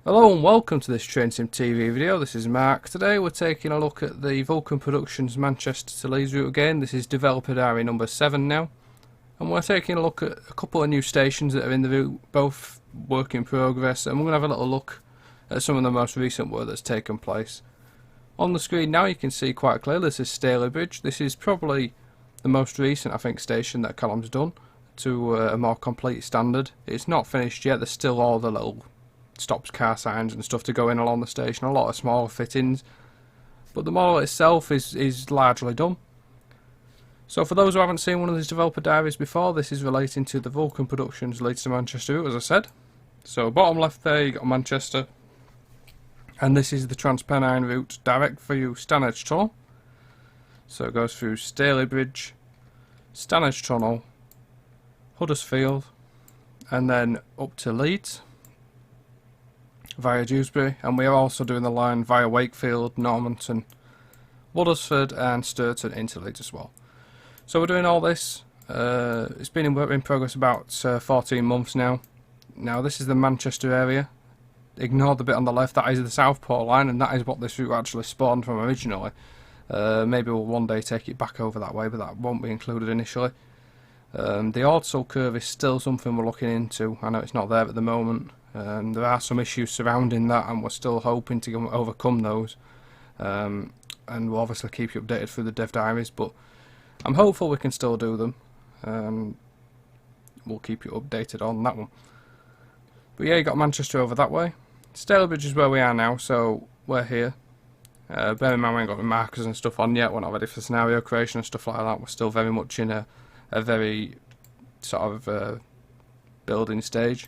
Hello and welcome to this Train Sim TV video. This is Mark. Today we're taking a look at the Vulcan Productions Manchester to Leeds route again. This is developer diary number 7 now. And we're taking a look at a couple of new stations that are in the route, both work in progress, and we're going to have a little look at some of the most recent work that's taken place. On the screen now you can see quite clearly this is Stalybridge. This is probably the most recent, I think, station that Callum's done to a more complete standard. It's not finished yet, there's still all the little stops car signs and stuff to go in along the station, a lot of small fittings, but the model itself is largely done. So for those who haven't seen one of these developer diaries before, this is relating to the Vulcan Productions Leeds to Manchester route, as I said. So bottom left there you got Manchester, and this is the Transpennine route, direct view Stanage Tunnel. So it goes through Stalybridge, Stanage Tunnel, Huddersfield, and then up to Leeds via Dewsbury, and we are also doing the line via Wakefield, Normanton, Huddersfield and Sturton into Leeds as well. So we're doing all this. It's been in progress about 14 months now. Now this is the Manchester area. Ignore the bit on the left, that is the Southport line, and that is what this route actually spawned from originally. Maybe we'll one day take it back over that way, but that won't be included initially. The Ordsall curve is still something we're looking into. I know it's not there at the moment. There are some issues surrounding that, and we're still hoping to overcome those. And we'll obviously keep you updated through the dev diaries, but I'm hopeful we can still do them. We'll keep you updated on that one. But yeah, you got Manchester over that way. Stalybridge is where we are now, so we're here. Bear in mind we ain't got the markers and stuff on yet, we're not ready for scenario creation and stuff like that. We're still very much in a very sort of building stage.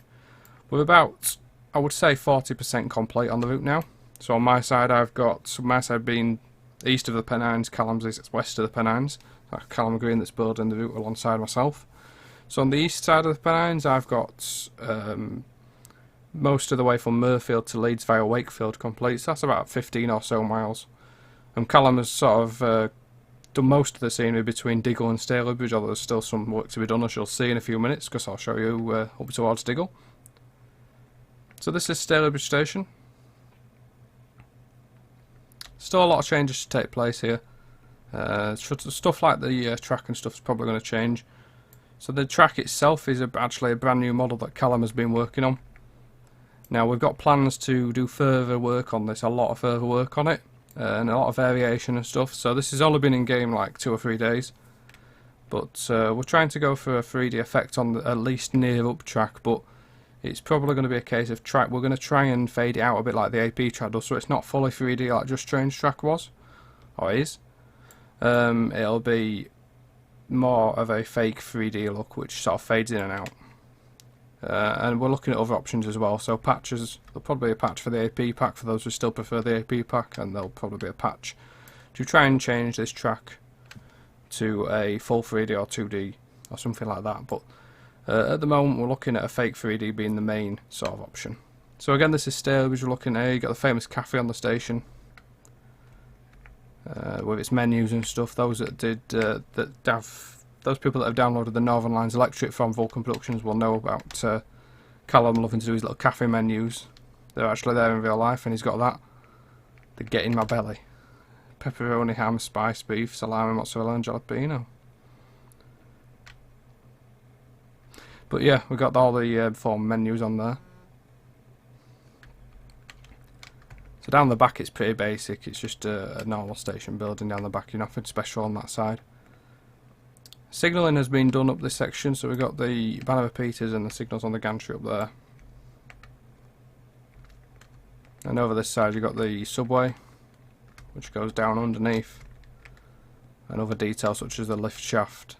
We're about, I would say, 40% complete on the route now. So on my side I've got, my side being east of the Pennines, Callum's is west of the Pennines. Callum Green that's building the route alongside myself. So on the east side of the Pennines I've got most of the way from Mirfield to Leeds via Wakefield complete. So that's about 15 or so miles. And Callum has sort of done most of the scenery between Diggle and Stalybridge, although there's still some work to be done, as you'll see in a few minutes, because I'll show you up towards Diggle. So this is Stalybridge Station. Still a lot of changes to take place here. Stuff like the track and stuff is probably going to change. So the track itself is actually a brand new model that Callum has been working on. Now we've got plans to do further work on this, a lot of further work on it, and a lot of variation and stuff. So this has only been in game like 2 or 3 days. But we're trying to go for a 3D effect on the, at least near up track, but it's probably going to be a case of we're going to try and fade it out a bit like the AP track does, so it's not fully 3D like Just Strange track was, or is. It'll be more of a fake 3D look, which sort of fades in and out. And we're looking at other options as well, so patches, there'll probably be a patch for the AP pack for those who still prefer the AP pack, and there'll probably be a patch to try and change this track to a full 3D or 2D or something like that, but at the moment we're looking at a fake 3D being the main sort of option. So again, this is Stalybridge. We're looking at, you got the famous cafe on the station with its menus and stuff. Those that those people that have downloaded the Northern Lines Electric from Vulcan Productions will know about Callum loving to do his little cafe menus. They're actually there in real life, and he's got that. They get in my belly. Pepperoni, ham, spice, beef, salami, mozzarella and jalapeno. But yeah, we've got all the 4 menus on there. So down the back it's pretty basic, it's just a normal station building down the back, nothing special on that side. Signalling has been done up this section, so we've got the banner repeaters and the signals on the gantry up there. And over this side you've got the subway, which goes down underneath, and other details such as the lift shaft.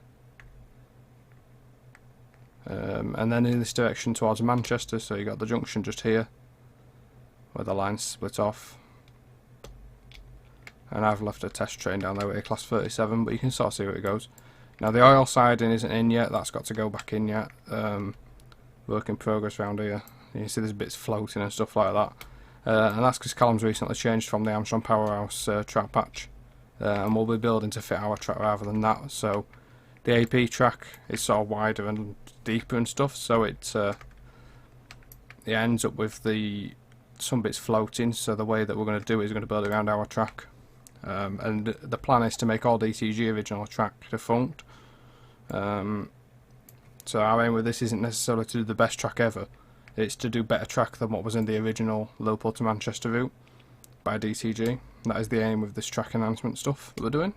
And then in this direction towards Manchester, so you got the junction just here where the lines split off, and I've left a test train down there with a class 37, but you can sort of see where it goes. Now the oil siding isn't in yet, that's got to go back in yet. Work in progress around here. You can see there's bits floating and stuff like that, and that's because Callum's recently changed from the Armstrong Powerhouse track patch, and we'll be building to fit our track rather than that. So the AP track is sort of wider and deeper and stuff, so it ends up with the some bits floating, so the way that we're going to do it is going to build it around our track. And the plan is to make all DTG original track defunct. So our aim with this isn't necessarily to do the best track ever, it's to do better track than what was in the original Liverpool to Manchester route by DTG. That is the aim with this track enhancement stuff that we're doing.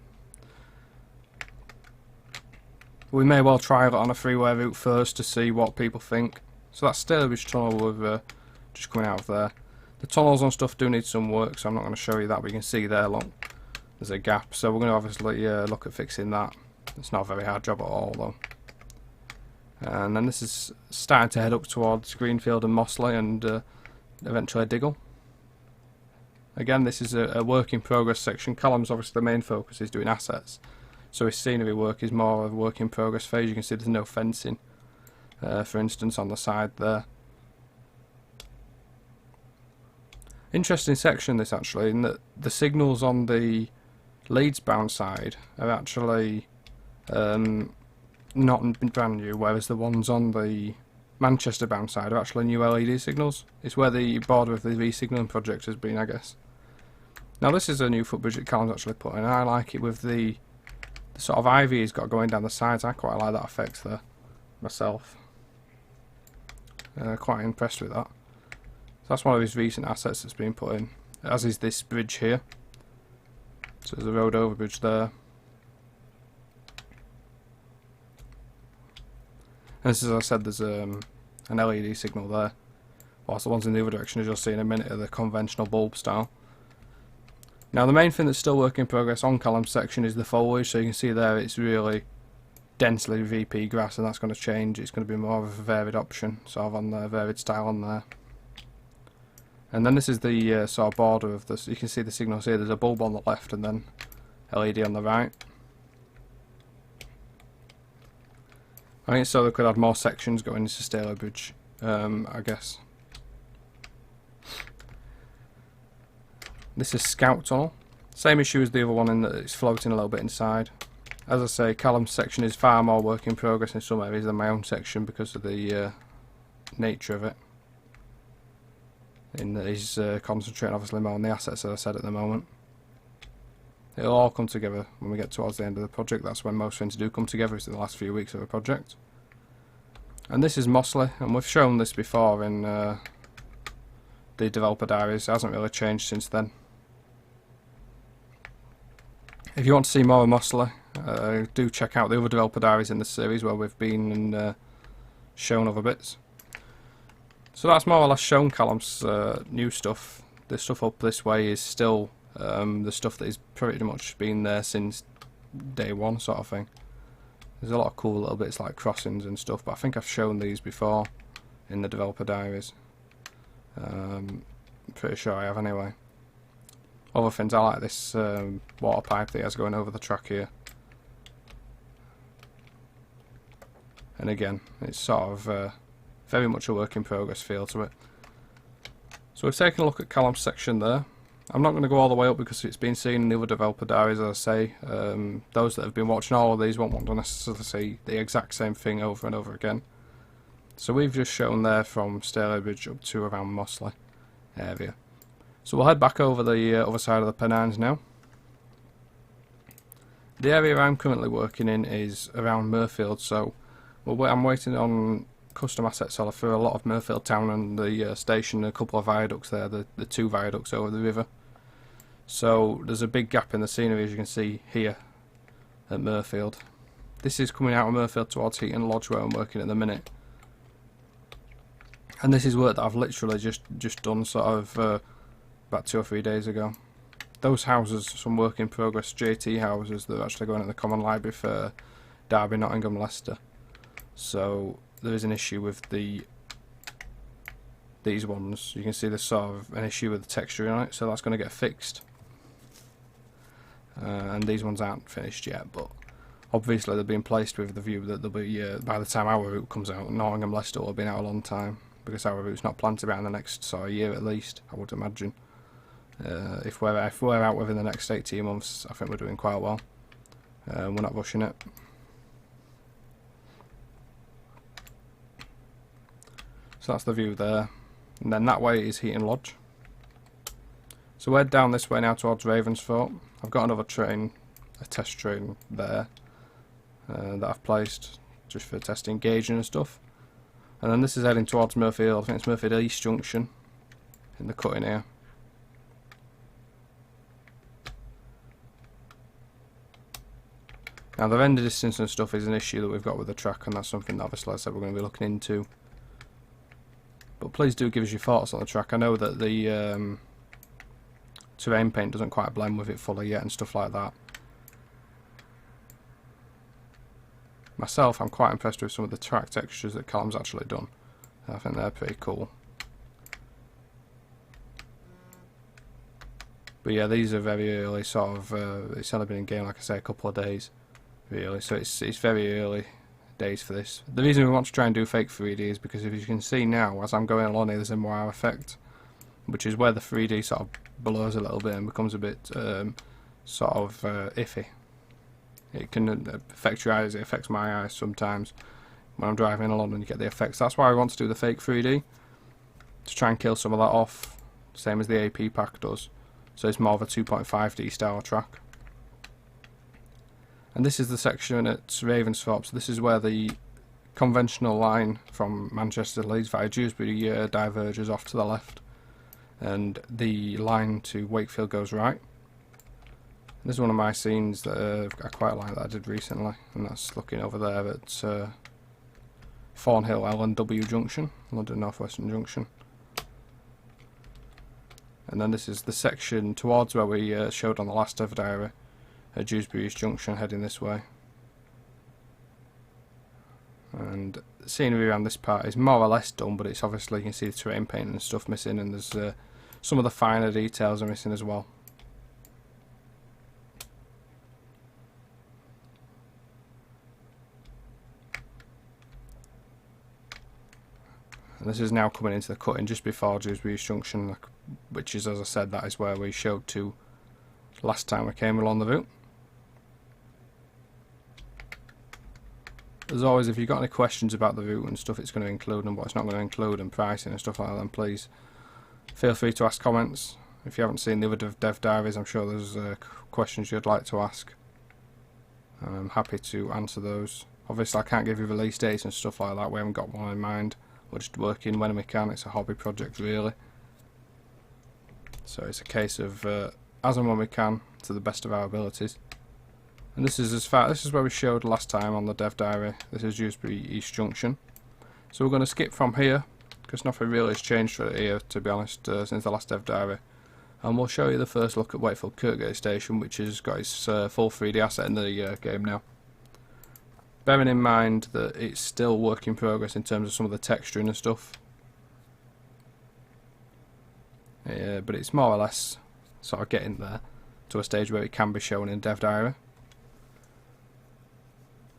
We may well try it on a freeway route first to see what people think. So that's Stalybridge tunnel with just coming out of there. The tunnels and stuff do need some work, so I'm not going to show you that, but you can see there, look, there's a gap. So we're going to obviously look at fixing that. It's not a very hard job at all though. And then this is starting to head up towards Greenfield and Mossley and eventually Diggle. Again, this is a work in progress section. Callum's obviously the main focus is doing assets, so his scenery work is more of a work in progress phase. You can see there's no fencing, for instance, on the side there. Interesting section this actually, in that the signals on the Leeds bound side are actually not brand new, whereas the ones on the Manchester bound side are actually new LED signals. It's where the border of the re-signalling project has been, I guess. Now this is a new footbridge that Callum's actually put in, and I like it with the sort of ivy he's got going down the sides. I quite like that effect there myself. Quite impressed with that. So that's one of his recent assets that's been put in, as is this bridge here. So there's a road overbridge there. And this, as I said, there's an LED signal there, whilst the ones in the other direction, as you'll see in a minute, are the conventional bulb style. Now the main thing that's still work in progress on Callum's section is the foliage, so you can see there it's really densely VP grass, and that's going to change. It's going to be more of a varied option, sort of on the varied style on there. And then this is the sort of border of this. You can see the signals here, there's a bulb on the left and then LED on the right. I think so they could add more sections going into Stalybridge, I guess. This is Scout Tunnel. Same issue as the other one in that it's floating a little bit inside. As I say, Callum's section is far more work in progress in some areas than my own section because of the nature of it. In that he's concentrating obviously more on the assets, as I said, at the moment. It'll all come together when we get towards the end of the project. That's when most things do come together, is in the last few weeks of a project. And this is Mossley, and we've shown this before in the developer diaries. It hasn't really changed since then. If you want to see more of Mossley, do check out the other developer diaries in this series where we've been and shown other bits. So that's more or less shown Callum's new stuff. The stuff up this way is still the stuff that has pretty much been there since day one, sort of thing. There's a lot of cool little bits like crossings and stuff, but I think I've shown these before in the developer diaries. I'm pretty sure I have anyway. Other things, I like this water pipe that he has going over the track here. And again, it's sort of very much a work in progress feel to it. So we've taken a look at Callum's section there. I'm not going to go all the way up because it's been seen in the other developer diaries, as I say. Those that have been watching all of these won't want to necessarily see the exact same thing over and over again. So we've just shown there from Stalybridge up to around Mossley area. So we'll head back over the other side of the Pennines now. The area I'm currently working in is around Mirfield, so I'm waiting on custom asset seller for a lot of Mirfield town and the station, a couple of viaducts there, the two viaducts over the river. So there's a big gap in the scenery, as you can see here at Mirfield. This is coming out of Mirfield towards Heaton Lodge where I'm working at the minute. And this is work that I've literally just done sort of about 2 or 3 days ago. Those houses, some work in progress JT houses that are actually going in the common library for Derby, Nottingham, Leicester. So there is an issue with these ones. You can see there's sort of an issue with the texture on it, so that's going to get fixed. And these ones aren't finished yet, but obviously they're being placed with the view that they'll be, by the time our route comes out, Nottingham, Leicester will have been out a long time, because our route's not planned to be out in the next sort of year at least, I would imagine. If we're out within the next 18 months, I think we're doing quite well. We're not rushing it. So that's the view there. And then that way is Heaton Lodge. So we're down this way now towards Ravensthorpe. I've got another train, a test train there that I've placed just for testing gauging and stuff. And then this is heading towards Mirfield. I think it's Mirfield East Junction in the cutting here. Now the render distance and stuff is an issue that we've got with the track, and that's something that obviously I said we're going to be looking into. But please do give us your thoughts on the track. I know that the terrain paint doesn't quite blend with it fully yet and stuff like that. Myself, I'm quite impressed with some of the track textures that Callum's actually done. I think they're pretty cool. But yeah, these are very early sort of, it's only been in game, like I say, a couple of days really, so it's very early days for this. The reason we want to try and do fake 3D is because if you can see now, as I'm going along here, there's a moire effect, which is where the 3D sort of blurs a little bit and becomes a bit sort of iffy. It can affect your eyes, it affects my eyes sometimes when I'm driving along and you get the effects. That's why I want to do the fake 3D, to try and kill some of that off, same as the AP pack does. So it's more of a 2.5D style track. And this is the section at Ravensthorpe, so this is where the conventional line from Manchester to Leeds via Dewsbury diverges off to the left, and the line to Wakefield goes right. This is one of my scenes that I quite like that I did recently, and that's looking over there at Thornhill L&W Junction, London North Western Junction. And then this is the section towards where we showed on the last Dev Diary at Dewsbury East Junction, heading this way. And the scenery around this part is more or less done, but it's obviously, you can see the terrain paint and stuff missing, and there's some of the finer details are missing as well. And this is now coming into the cutting just before Dewsbury East Junction, which is, as I said, that is where we showed to last time we came along the route. As always, if you've got any questions about the route and stuff it's going to include and what it's not going to include and pricing and stuff like that, then please feel free to ask comments. If you haven't seen the other Dev Diaries, I'm sure there's questions you'd like to ask. I'm happy to answer those. Obviously I can't give you release dates and stuff like that, we haven't got one in mind. We're just working when we can, it's a hobby project really. So it's a case of as and when we can, to the best of our abilities. And this is where we showed last time on the Dev Diary. This is Dewsbury East Junction. So we're going to skip from here, because nothing really has changed for here, to be honest, since the last Dev Diary. And we'll show you the first look at Wakefield Kirkgate Station, which has got its full 3D asset in the game now. Bearing in mind that it's still work in progress in terms of some of the texturing and stuff. But it's more or less sort of getting there to a stage where it can be shown in Dev Diary.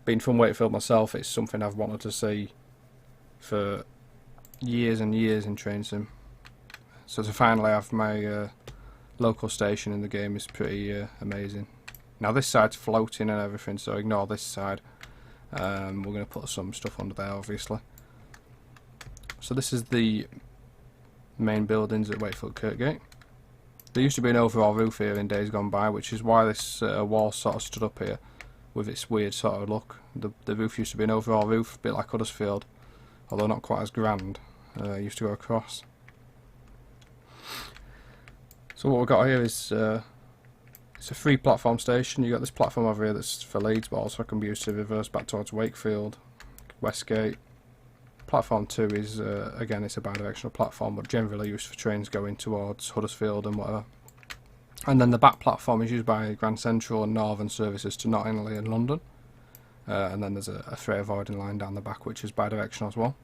Being from Wakefield myself, it's something I've wanted to see for years and years in Train Sim. So to finally have my local station in the game is pretty amazing. Now this side's floating and everything, so ignore this side. We're going to put some stuff under there obviously. So this is the main buildings at Wakefield Kirkgate. There used to be an overall roof here in days gone by, which is why this wall sort of stood up here with its weird sort of look. The roof used to be an overall roof, a bit like Huddersfield, although not quite as grand. It used to go across. So what we've got here is it's a 3-platform station. You've got this platform over here that's for Leeds, but also can be used to reverse back towards Wakefield, Westgate. Platform 2 is, again, it's a bi-directional platform, but generally used for trains going towards Huddersfield and whatever. And then the back platform is used by Grand Central and Northern services to Nottingham and London. And then there's a freight avoiding line down the back, which is bi-directional as well.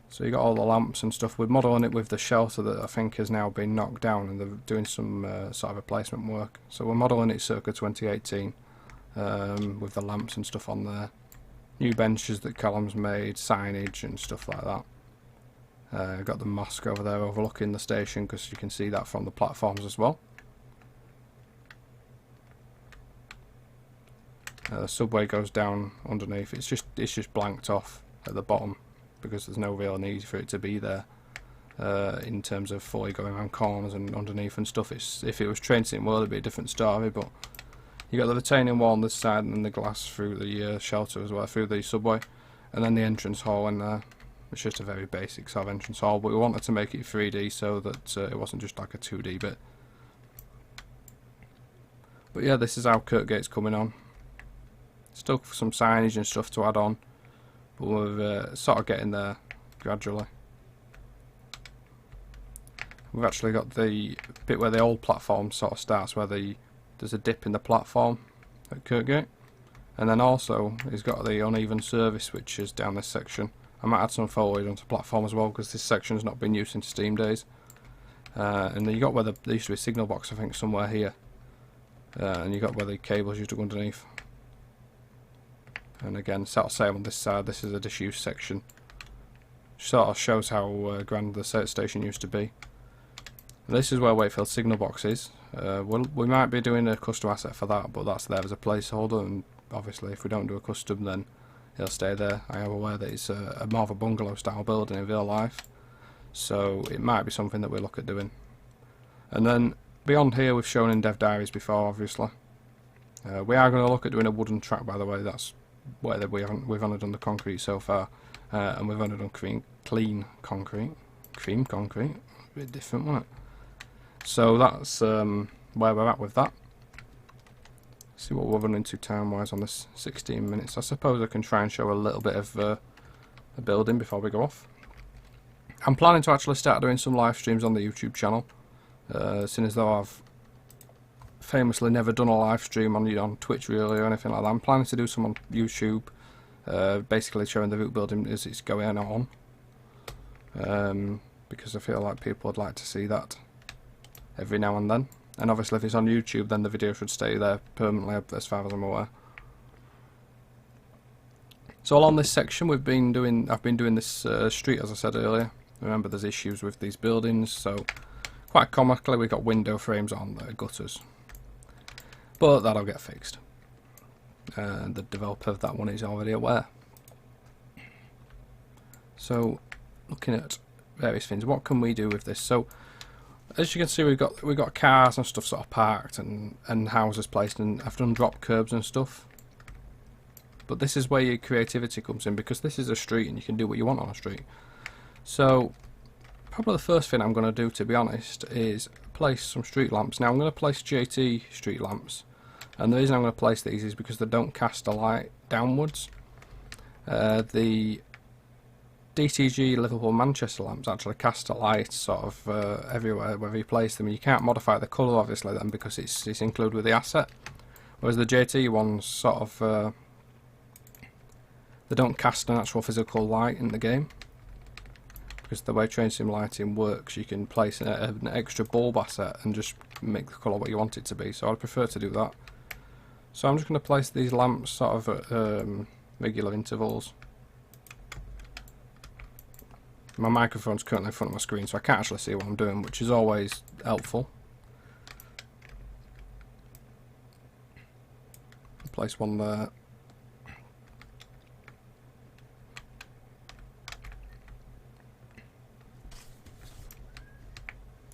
So you got all the lamps and stuff. We're modelling it with the shelter that I think has now been knocked down, and they're doing some sort of replacement work. So we're modelling it circa 2018 with the lamps and stuff on there. New benches that Callum's made, signage and stuff like that. Got the mosque over there overlooking the station, because you can see that from the platforms as well. The subway goes down underneath. It's just blanked off at the bottom because there's no real need for it to be there. in terms of fully going around corners and underneath and stuff. If it was Train Sim World, it'd be a different story, but you got the retaining wall on this side and then the glass through the shelter as well, through the subway, and then the entrance hall in there. It's just a very basic sort of entrance hall, but we wanted to make it 3D so that it wasn't just like a 2D bit. But yeah, this is how Kirkgate's coming on. Still some signage and stuff to add on, but we're sort of getting there gradually. We've actually got the bit where the old platform sort of starts, where there's a dip in the platform at Kirkgate, and then also he's got the uneven service switches down this section. I might add some foliage onto the platform as well, because this section's not been used since Steam days. And then you got where there used to be a signal box, I think, somewhere here, and you got where the cables used to go underneath. And again, sort of same on this side. This is a disused section. Sort of shows how grand the station used to be. And this is where Wakefield signal box is. We might be doing a custom asset for that, but that's there as a placeholder, and obviously if we don't do a custom then it'll stay there. I am aware that it's more of a bungalow style building in real life, so it might be something that we look at doing. And then beyond here, we've shown in dev diaries before, obviously. We are going to look at doing a wooden track, by the way. That's where we've only done the concrete so far, and we've only done clean concrete. Cream concrete, a bit different, wasn't it? So that's where we're at with that. See what we're running to time wise on this 16 minutes. I suppose I can try and show a little bit of a building before we go off. I'm planning to actually start doing some live streams on the YouTube channel, seeing as though I've famously never done a live stream on Twitch really or anything like that. I'm planning to do some on YouTube, basically showing the route building as it's going on, because I feel like people would like to see that every now and then. And obviously if it's on YouTube, then the video should stay there permanently as far as I'm aware. So along this section I've been doing this street, as I said earlier. Remember, there's issues with these buildings, so quite comically we've got window frames on the gutters. But that'll get fixed. The developer of that one is already aware. So looking at various things, what can we do with this? So as you can see, we've got cars and stuff sort of parked and houses placed, and I've done drop curbs and stuff. But this is where your creativity comes in, because this is a street and you can do what you want on a street. So probably the first thing I'm going to do, to be honest, is place some street lamps. Now I'm going to place JT street lamps, and the reason I'm going to place these is because they don't cast a light downwards. The DTG Liverpool Manchester lamps actually cast a light sort of everywhere wherever you place them. You can't modify the colour obviously then, because it's included with the asset, whereas the JT ones sort of they don't cast an actual physical light in the game, because the way Train Sim lighting works, you can place an extra bulb asset and just make the colour what you want it to be. So I'd prefer to do that. So I'm just going to place these lamps sort of at regular intervals. My microphone's currently in front of my screen, so I can't actually see what I'm doing, which is always helpful. Place one there.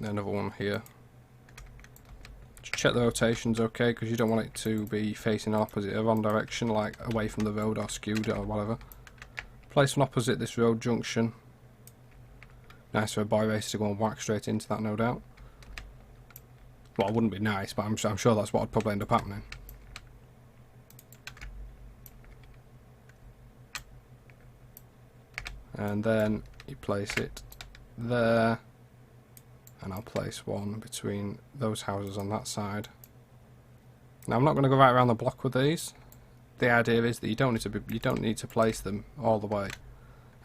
Another one here. Just check the rotation's okay, because you don't want it to be facing opposite or wrong direction, like away from the road or skewed or whatever. Place one opposite this road junction. Nice for a boy racer to go and whack straight into that, no doubt. Well, it wouldn't be nice, but I'm sure that's what would probably end up happening. And then you place it there, and I'll place one between those houses on that side. Now I'm not going to go right around the block with these. The idea is that you don't need to place them all the way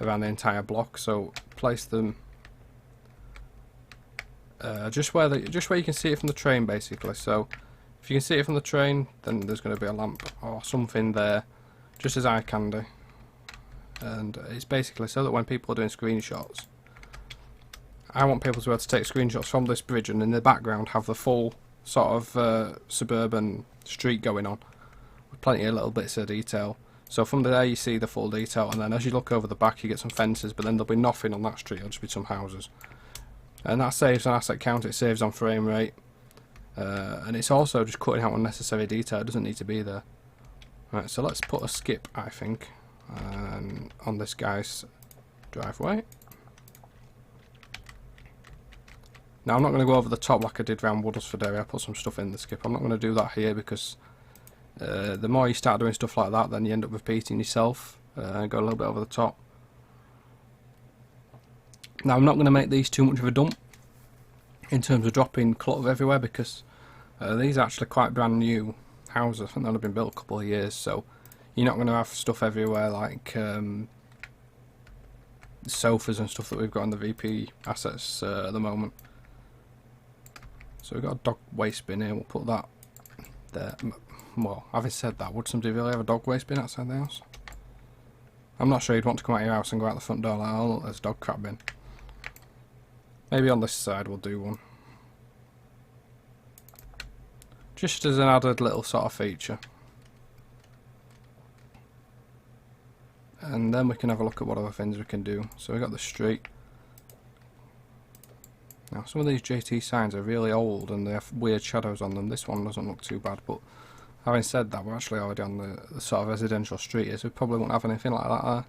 around the entire block. So place them just where you can see it from the train, basically. So if you can see it from the train, then there's going to be a lamp or something there, just as eye candy. And it's basically so that when people are doing screenshots, I want people to be able to take screenshots from this bridge and in the background have the full sort of suburban street going on with plenty of little bits of detail. So from there you see the full detail, and then as you look over the back you get some fences, but then there'll be nothing on that street, it'll just be some houses. And that saves on asset count, it saves on frame rate, and it's also just cutting out unnecessary detail. It doesn't need to be there. Right, so let's put a skip, I think, on this guy's driveway. Now I'm not going to go over the top like I did around Woodlesford area. I put some stuff in the skip. I'm not going to do that here because the more you start doing stuff like that, then you end up repeating yourself and go a little bit over the top. Now I'm not going to make these too much of a dump in terms of dropping clutter everywhere, because these are actually quite brand new houses. I think they've only been built a couple of years, so you're not going to have stuff everywhere like sofas and stuff that we've got in the VP assets at the moment. So we've got a dog waste bin here, we'll put that there. Well, having said that, would somebody really have a dog waste bin outside the house? I'm not sure you'd want to come out of your house and go out the front door like, oh, there's a dog crap bin. Maybe on this side we'll do one. Just as an added little sort of feature. And then we can have a look at what other things we can do. So we've got the street. Now some of these JT signs are really old and they have weird shadows on them. This one doesn't look too bad, but having said that, we're actually already on the sort of residential street here, so we probably won't have anything like that there.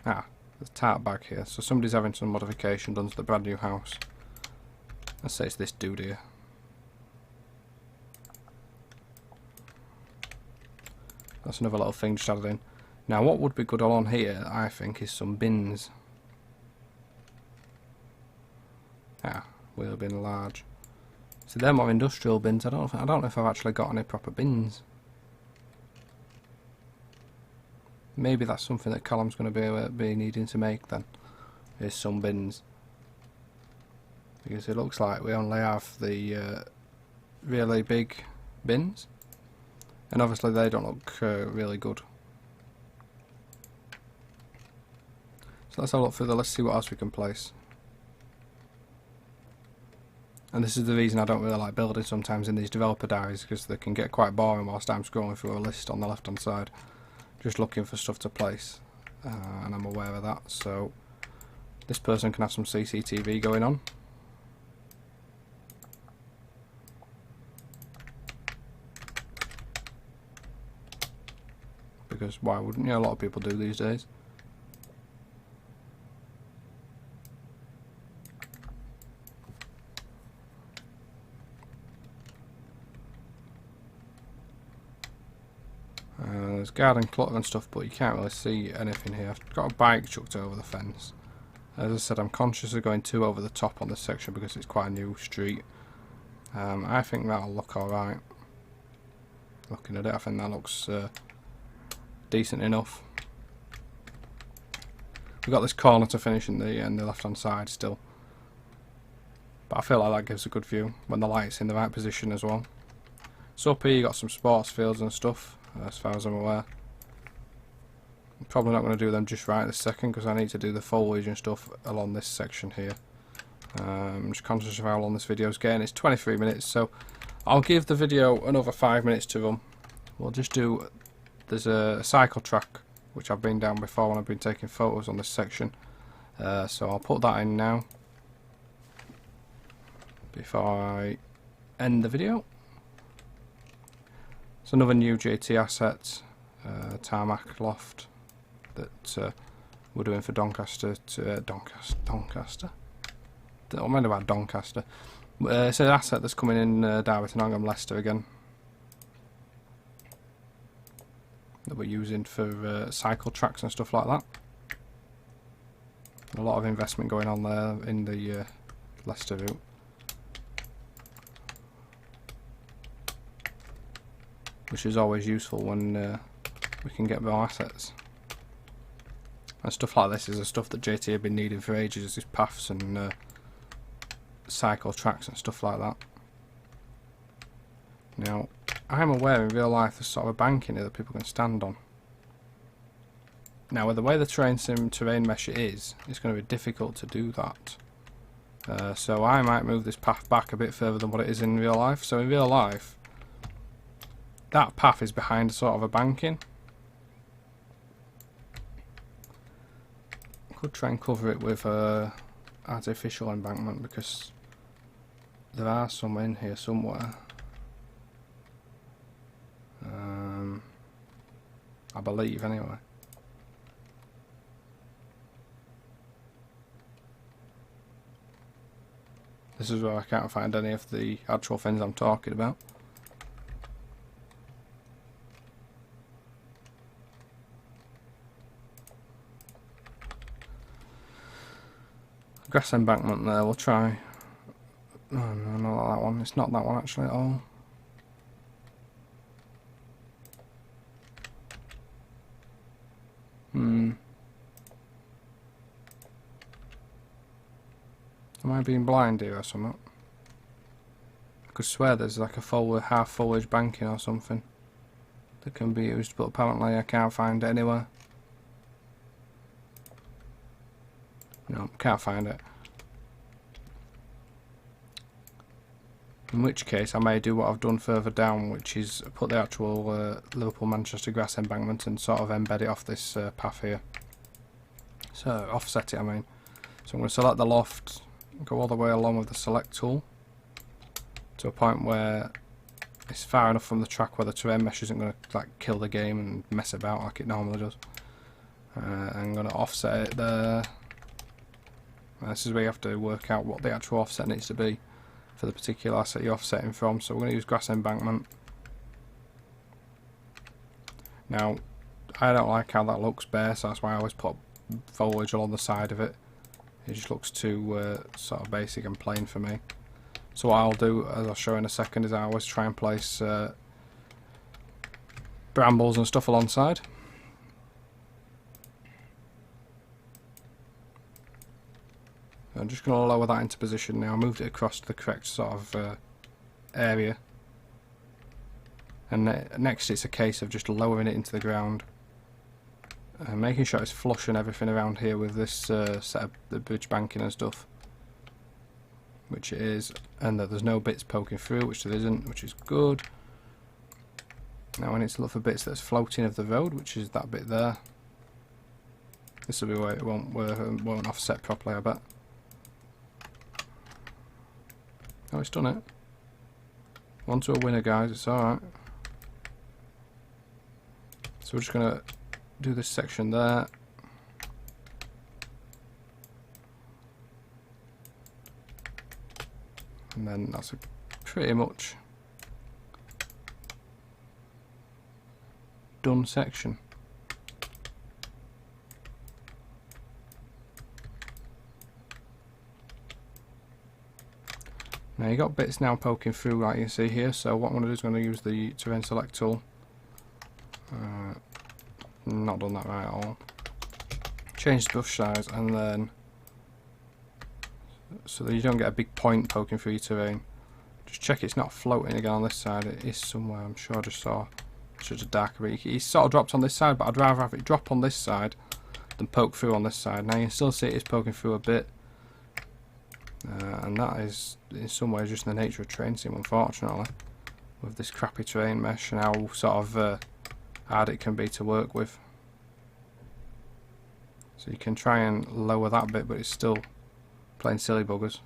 Ah, there's a tart bag here, so somebody's having some modification done to the brand new house. Let's say it's this dude here. That's another little thing just added in. Now what would be good along here, I think, is some bins. Ah, wheel bin large. So they're more industrial bins. I don't know if I've actually got any proper bins. Maybe that's something that Callum's going to be needing to make then. Is some bins. Because it looks like we only have the really big bins. And obviously they don't look really good. So let's have a look through there. Let's see what else we can place. And this is the reason I don't really like building sometimes in these developer diaries, because they can get quite boring whilst I'm scrolling through a list on the left hand side, just looking for stuff to place, and I'm aware of that. So this person can have some CCTV going on. Because why wouldn't you? A lot of people do these days. There's garden clutter and stuff, but you can't really see anything here. I've got a bike chucked over the fence. As I said, I'm conscious of going too over the top on this section because it's quite a new street. I think that'll look alright. Looking at it, I think that looks decent enough. We've got this corner to finish in the left hand side still. But I feel like that gives a good view when the light's in the right position as well. So up here you got some sports fields and stuff. As far as I'm aware. I'm probably not going to do them just right this second because I need to do the foliage and stuff along this section here. I'm just conscious of how long this video is getting. It's 23 minutes, so I'll give the video another 5 minutes to run. We'll just do... There's a cycle track which I've been down before when I've been taking photos on this section. So I'll put that in now before I end the video. It's another new JT asset, tarmac loft that we're doing for Doncaster to Doncaster. I'm meant about Doncaster. It's an asset that's coming in Darwin, Nottingham, Leicester again. That we're using for cycle tracks and stuff like that. A lot of investment going on there in the Leicester route. Which is always useful when we can get more assets. And stuff like this is the stuff that JT have been needing for ages, is paths and cycle tracks and stuff like that. Now, I'm aware in real life there's sort of a bank in here that people can stand on. Now, with the way the terrain mesh is, it's going to be difficult to do that. So I might move this path back a bit further than what it is in real life. So in real life, that path is behind sort of a banking. Could try and cover it with artificial embankment, because there are some in here somewhere. I believe anyway. This is where I can't find any of the actual things I'm talking about. Grass embankment there, we'll try. Oh no, not that one. It's not that one actually at all. Am I being blind here or something? I could swear there's like a half foliage banking or something that can be used, but apparently I can't find it anywhere. No, can't find it. In which case I may do what I've done further down, which is put the actual Liverpool-Manchester grass embankment and sort of embed it off this path here. So, offset it I mean. So I'm going to select the loft, go all the way along with the select tool to a point where it's far enough from the track where the terrain mesh isn't going to like kill the game and mess about like it normally does. I'm going to offset it there. This is where you have to work out what the actual offset needs to be for the particular asset you're offsetting from. So we're going to use grass embankment. Now, I don't like how that looks bare, so that's why I always put foliage along the side of it. It just looks too sort of basic and plain for me. So what I'll do, as I'll show in a second, is I always try and place brambles and stuff alongside. I'm just going to lower that into position now. I moved it across to the correct sort of area. And next it's a case of just lowering it into the ground. Making sure it's flush and everything around here with this set of the bridge banking and stuff. Which it is. And that there's no bits poking through, which there isn't, which is good. Now I need to look for bits that's floating of the road, which is that bit there. This will be where it won't offset properly, I bet. Oh, it's done it. On to a winner, guys. It's alright. So we're just going to do this section there. And then that's pretty much done section. Now you got bits now poking through like you see here, so what I'm going to do is going to use the terrain select tool. Not done that right at all. Change the brush size and then so that you don't get a big point poking through your terrain. Just check it's not floating again on this side. It is somewhere, I'm sure I just saw. It's just a darker bit. It's sort of dropped on this side, but I'd rather have it drop on this side than poke through on this side. Now you can still see it is poking through a bit. And that is in some ways just the nature of train sim, unfortunately, with this crappy terrain mesh and how sort of hard it can be to work with. So you can try and lower that bit, but it's still plain silly buggers.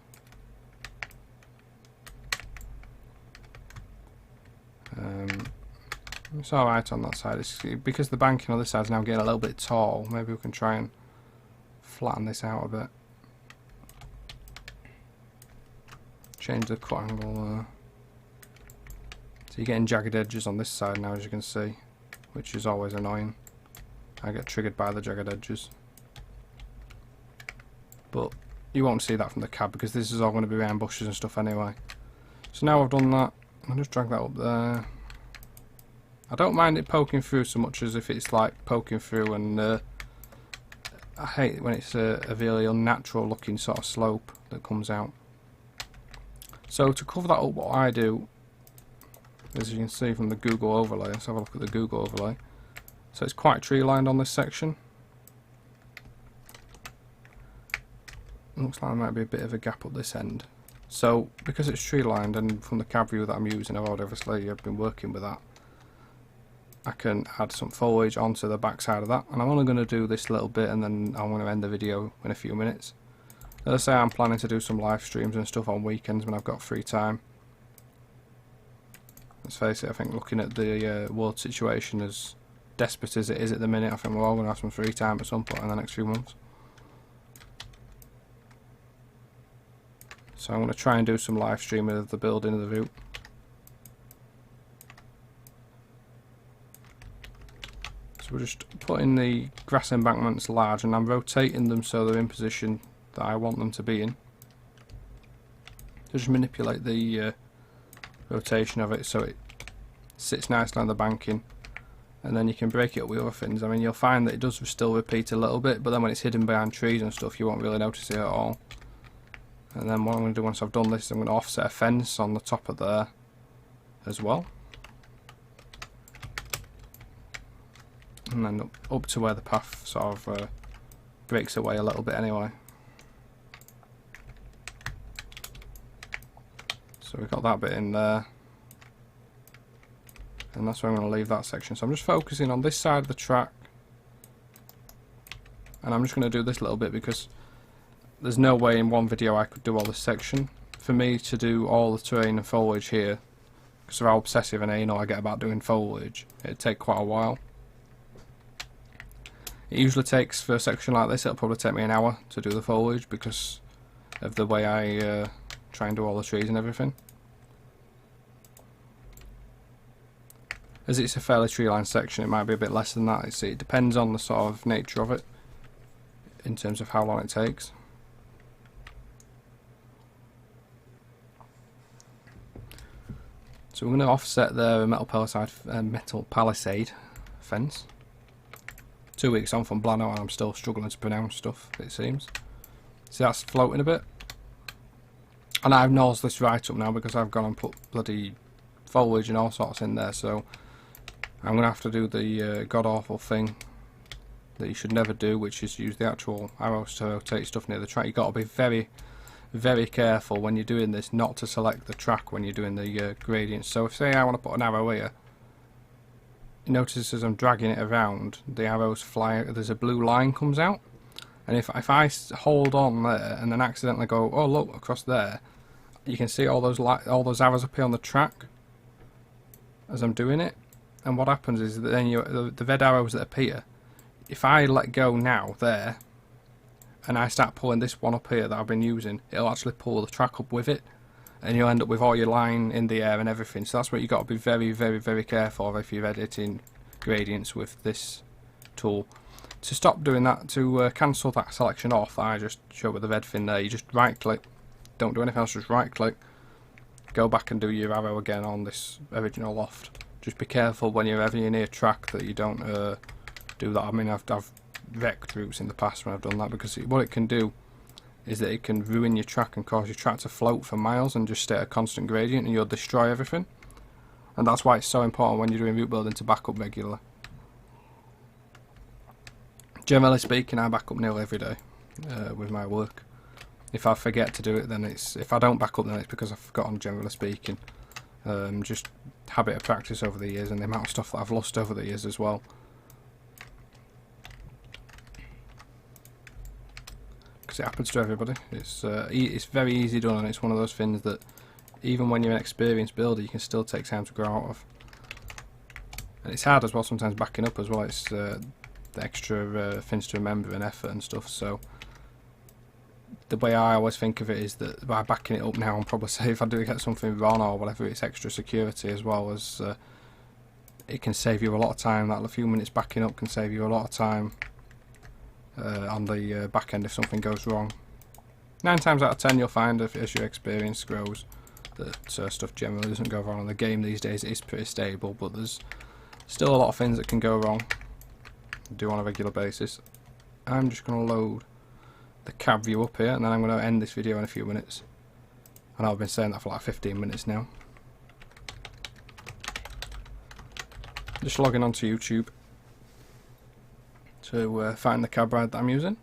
It's alright on that side. It's because the banking on this side is now getting a little bit tall. Maybe we can try and flatten this out a bit. Change the cut angle. So you're getting jagged edges on this side now, as you can see, which is always annoying. I get triggered by the jagged edges. But you won't see that from the cab because this is all going to be around bushes and stuff anyway. So now I've done that, I'll just drag that up there. I don't mind it poking through so much as if it's like poking through, and I hate when it's a really unnatural looking sort of slope that comes out. So to cover that up, what I do, as you can see from the Google overlay, let's have a look at the Google overlay. So it's quite tree lined on this section. Looks like there might be a bit of a gap up this end. So because it's tree lined, and from the cab view that I'm using, I've been working with that, I can add some foliage onto the back side of that, and I'm only going to do this little bit and then I'm going to end the video in a few minutes. As I say, I'm planning to do some live streams and stuff on weekends when I've got free time. Let's face it, I think looking at the world situation as desperate as it is at the minute, I think we're all going to have some free time at some point in the next few months. So I'm going to try and do some live streaming of the building of the route. So we're just putting the grass embankments large, and I'm rotating them so they're in position that I want them to be in. Just manipulate the rotation of it so it sits nicely on the banking, and then you can break it up with other things. I mean, you'll find that it does still repeat a little bit, but then when it's hidden behind trees and stuff, you won't really notice it at all. And then what I'm going to do once I've done this, I'm going to offset a fence on the top of there as well. And then up to where the path sort of breaks away a little bit anyway. So we've got that bit in there. And that's where I'm going to leave that section. So I'm just focusing on this side of the track. And I'm just going to do this little bit because there's no way in one video I could do all this section. For me to do all the terrain and foliage here, because of how obsessive and anal I get about doing foliage, it'd take quite a while. It usually takes, for a section like this, it'll probably take me an hour to do the foliage because of the way I try and do all the trees and everything. As it's a fairly tree line section, it might be a bit less than that. It depends on the sort of nature of it in terms of how long it takes. So we're going to offset the metal palisade fence. 2 weeks on from Blano and I'm still struggling to pronounce stuff, it seems. See, that's floating a bit. And I've nosed this right up now because I've gone and put bloody foliage and all sorts in there, so I'm going to have to do the god-awful thing that you should never do, which is use the actual arrows to rotate stuff near the track. You've got to be very, very careful when you're doing this not to select the track when you're doing the gradients. So if, say, I want to put an arrow here, you notice as I'm dragging it around, the arrows fly, there's a blue line comes out, and if I hold on there and then accidentally go, oh look, across there, you can see all those arrows appear on the track as I'm doing it. And what happens is that then the red arrows that appear, if I let go now there and I start pulling this one up here that I've been using, it'll actually pull the track up with it, and you'll end up with all your line in the air and everything. So that's what you've got to be very, very, very careful of if you're editing gradients with this tool. To stop doing that, to cancel that selection off, I just show with the red thing there, you just right click, don't do anything else, just right click, go back and do your arrow again on this original loft. Just be careful when you're ever near track that you don't do that. I mean, I've wrecked routes in the past when I've done that, because what it can do is that it can ruin your track and cause your track to float for miles and just stay at a constant gradient, and you'll destroy everything. And that's why it's so important when you're doing route building to back up regularly. Generally speaking, I back up nearly every day with my work. If I forget to do it, then if I don't back up, then it's because I've forgotten, generally speaking. Just habit of practice over the years and the amount of stuff that I've lost over the years as well. Because it happens to everybody. It's very easy done, and it's one of those things that even when you're an experienced builder, you can still take time to grow out of. And it's hard as well sometimes backing up as well. It's the extra things to remember and effort and stuff. So the way I always think of it is that by backing it up now, I'm probably say if I do get something wrong or whatever, it's extra security as well, as it can save you a lot of time. That a few minutes backing up can save you a lot of time on the back end if something goes wrong. 9 times out of 10 you'll find as your experience grows that stuff generally doesn't go wrong. And the game these days is pretty stable, but there's still a lot of things that can go wrong, do on a regular basis. I'm just going to load the cab view up here, and then I'm going to end this video in a few minutes. I know I've been saying that for like 15 minutes now. Just logging onto YouTube to find the cab ride that I'm using.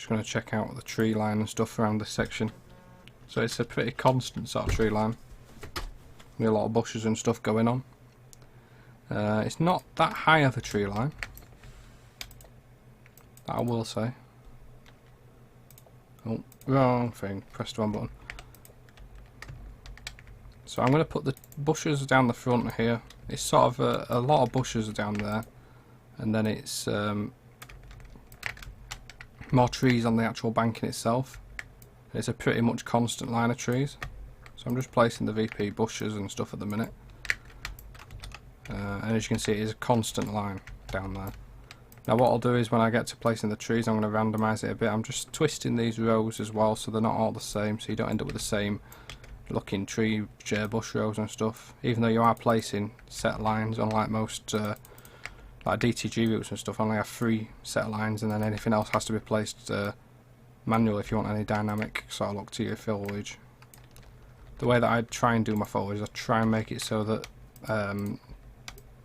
just going to check out the tree line and stuff around this section. So it's a pretty constant sort of tree line. With a lot of bushes and stuff going on. It's not that high of a tree line, that I will say. Oh, wrong thing, pressed the wrong button. So I'm going to put the bushes down the front here. It's sort of a lot of bushes down there, and then it's more trees on the actual banking itself. It's a pretty much constant line of trees. So I'm just placing the VP bushes and stuff at the minute. And as you can see, it is a constant line down there. Now what I'll do is when I get to placing the trees, I'm going to randomise it a bit. I'm just twisting these rows as well so they're not all the same, so you don't end up with the same looking tree bush rows and stuff. Even though you are placing set lines, unlike most like DTG routes and stuff, only have 3 set lines, and then anything else has to be placed manually if you want any dynamic sort of look to your foliage. The way that I try and do my foliage, I try and make it so that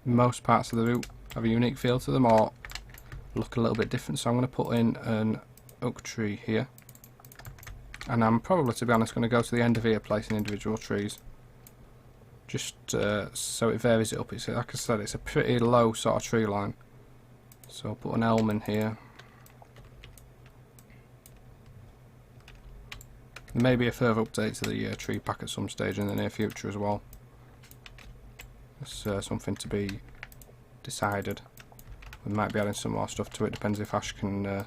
most parts of the route have a unique feel to them or look a little bit different. So I'm going to put in an oak tree here, and I'm probably, to be honest, going to go to the end of here placing individual trees, just so it varies it up. It's, like I said, it's a pretty low sort of tree line, so I'll put an elm in here. Maybe a further update to the tree pack at some stage in the near future as well. It's something to be decided. We might be adding some more stuff to it, depends if Ash can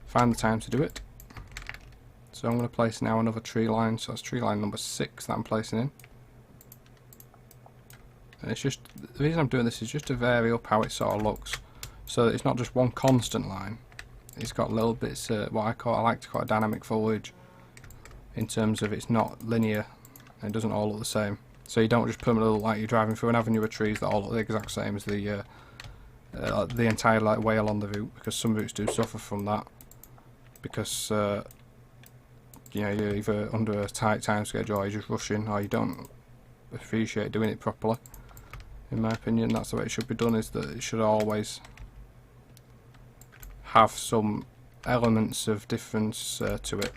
find the time to do it. So I'm going to place now another tree line, so that's tree line number 6 that I'm placing in. And it's just, the reason I'm doing this is just to vary up how it sort of looks, so that it's not just one constant line. It's got little bits, what I like to call a dynamic foliage, in terms of it's not linear and it doesn't all look the same. So you don't just permanently look like you're driving through an avenue of trees that all look the exact same as the entire way along the route, because some routes do suffer from that, because you know, you're either under a tight time schedule or you're just rushing, or you don't appreciate doing it properly. In my opinion, that's the way it should be done, is that it should always have some elements of difference to it.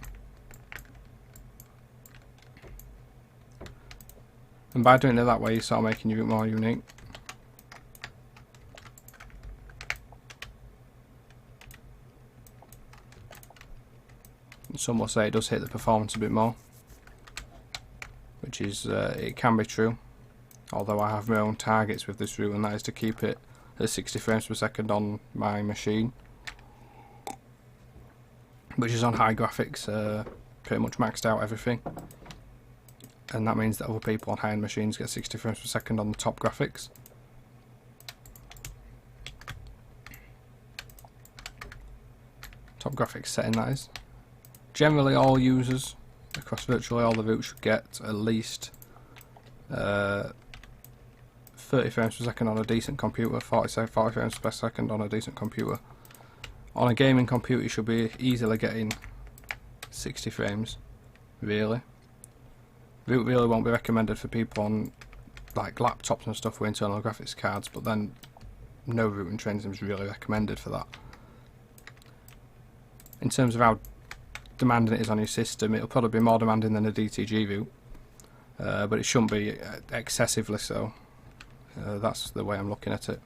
And by doing it that way, you start making your route more unique. And some will say it does hit the performance a bit more, which is, it can be true. Although I have my own targets with this route, and that is to keep it at 60 frames per second on my machine, which is on high graphics, pretty much maxed out everything. And that means that other people on high-end machines get 60 frames per second on the top graphics. Top graphics setting, that is. Generally all users across virtually all the routes should get at least 30 frames per second on a decent computer, 40 frames per second on a decent computer. On a gaming computer you should be easily getting 60 frames, really. Route really won't be recommended for people on like laptops and stuff with internal graphics cards, but then no route and train sim is really recommended for that. In terms of how demanding it is on your system, it'll probably be more demanding than a DTG route, but it shouldn't be excessively so. That's the way I'm looking at it.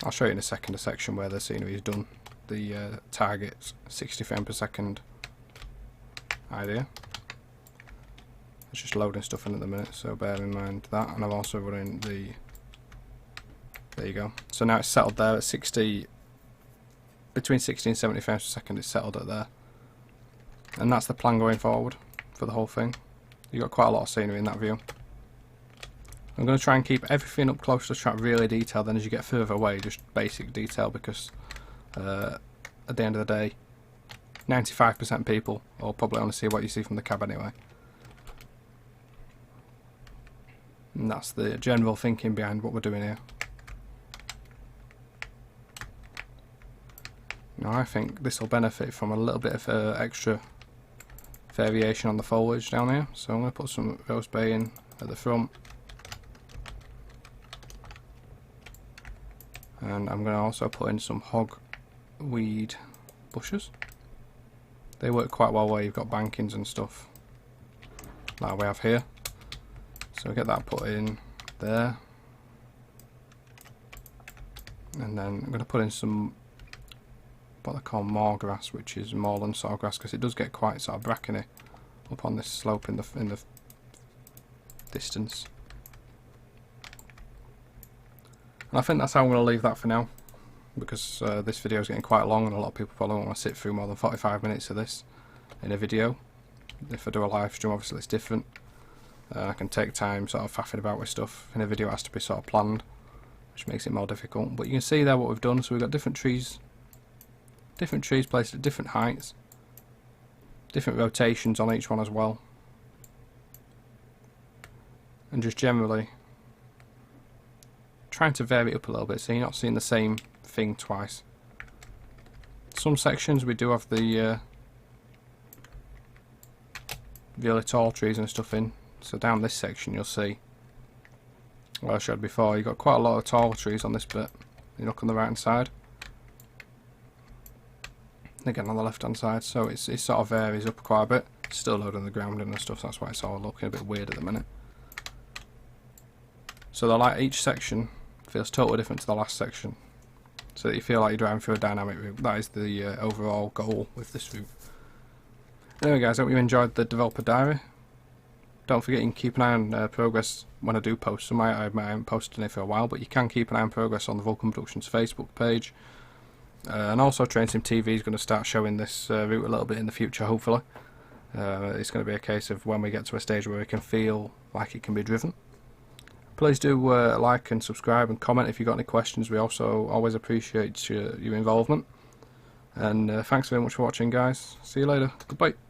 I'll show you in a second a section where the scenery is done, the target 60 frames per second idea. It's just loading stuff in at the minute, so bear in mind that. And I'm also running the, there you go. So now it's settled there at 60, between 60 and 70 frames per second. It's settled at there, and that's the plan going forward for the whole thing. You've got quite a lot of scenery in that view. I'm going to try and keep everything up close to track, really detailed. Then as you get further away, just basic detail, because at the end of the day, 95% people will probably only see what you see from the cab anyway. And that's the general thinking behind what we're doing here. Now I think this will benefit from a little bit of extra variation on the foliage down here. So I'm going to put some rose bay in at the front. And I'm going to also put in some hogweed bushes. They work quite well where you've got bankings and stuff like we have here. So we get that put in there, and then I'm going to put in some what they call moor grass, which is moorland sort of grass, because it does get quite sort of brackeny up on this slope in the distance. And I think that's how I'm going to leave that for now, because this video is getting quite long and a lot of people probably won't want to sit through more than 45 minutes of this in a video. If I do a live stream, obviously it's different. I can take time sort of faffing about with stuff. In a video it has to be sort of planned, which makes it more difficult. But you can see there what we've done. So we've got different trees placed at different heights, different rotations on each one as well, and just generally trying to vary it up a little bit so you're not seeing the same thing twice. Some sections we do have the really tall trees and stuff in. So down this section you'll see, well, I showed before, you've got quite a lot of tall trees on this bit. You look on the right hand side, again on the left hand side, so it sort of varies up quite a bit. It's still low on the ground and stuff, so that's why it's all looking a bit weird at the minute. So each section feels totally different to the last section, so that you feel like you're driving through a dynamic route. That is the overall goal with this route. Anyway guys, I hope you enjoyed the developer diary. Don't forget you can keep an eye on progress when I do post some. I haven't posted any for a while, but you can keep an eye on progress on the Vulcan Productions Facebook page. And also Train Sim TV is going to start showing this route a little bit in the future, hopefully. It's going to be a case of when we get to a stage where we can feel like it can be driven. Please do like and subscribe and comment if you've got any questions. We also always appreciate your involvement. And thanks very much for watching guys. See you later. Goodbye.